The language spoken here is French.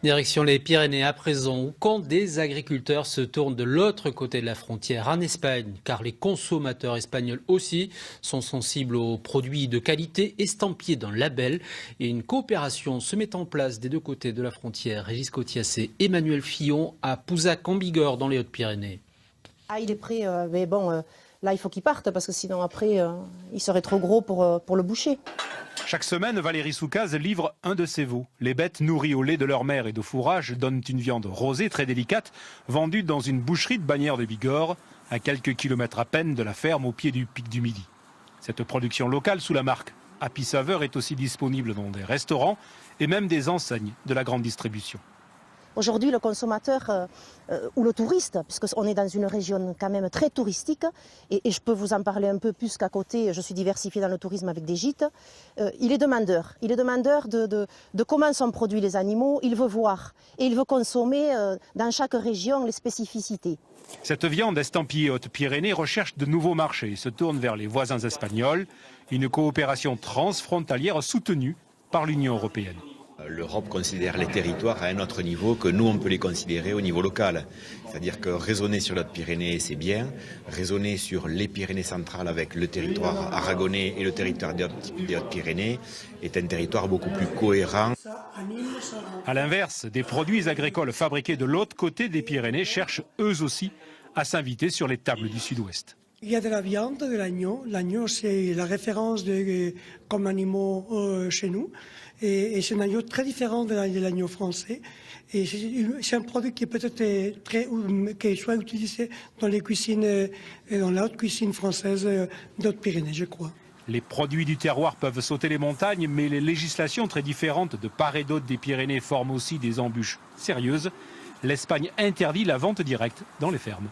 Direction les Pyrénées à présent, où quand des agriculteurs se tournent de l'autre côté de la frontière, en Espagne, car les consommateurs espagnols aussi sont sensibles aux produits de qualité estampillés d'un label. Et une coopération se met en place des deux côtés de la frontière. Régis Cotiassé, Emmanuel Fillon à Pouzac-en-Bigorre dans les Hautes-Pyrénées. Ah, il est prêt, mais bon, là il faut qu'il parte parce que sinon après il serait trop gros pour le boucher. Chaque semaine, Valérie Soucaz livre un de ses veaux. Les bêtes nourries au lait de leur mère et de fourrage donnent une viande rosée très délicate, vendue dans une boucherie de Bagnères de Bigorre, à quelques kilomètres à peine de la ferme au pied du pic du Midi. Cette production locale sous la marque Happy Saveur est aussi disponible dans des restaurants et même des enseignes de la grande distribution. Aujourd'hui, le consommateur ou le touriste, puisqu'on est dans une région quand même très touristique, et je peux vous en parler un peu plus qu'à côté, je suis diversifiée dans le tourisme avec des gîtes, il est demandeur. Il est demandeur de comment sont produits les animaux, il veut voir et il veut consommer dans chaque région les spécificités. Cette viande estampillée Hautes-Pyrénées recherche de nouveaux marchés et se tourne vers les voisins espagnols, une coopération transfrontalière soutenue par l'Union européenne. L'Europe considère les territoires à un autre niveau que nous, on peut les considérer au niveau local. C'est-à-dire que raisonner sur les Pyrénées, c'est bien. Raisonner sur les Pyrénées centrales avec le territoire aragonais et le territoire des Hautes-Pyrénées est un territoire beaucoup plus cohérent. A l'inverse, des produits agricoles fabriqués de l'autre côté des Pyrénées cherchent eux aussi à s'inviter sur les tables du Sud-Ouest. Il y a de la viande, de l'agneau. L'agneau, c'est la référence comme animaux chez nous. Et c'est un agneau très différent de l'agneau français. Et c'est un produit qui est peut-être qui soit utilisé dans les cuisines, dans la haute cuisine française d'Hautes-Pyrénées, je crois. Les produits du terroir peuvent sauter les montagnes, mais les législations très différentes de part et d'autre des Pyrénées forment aussi des embûches sérieuses. L'Espagne interdit la vente directe dans les fermes.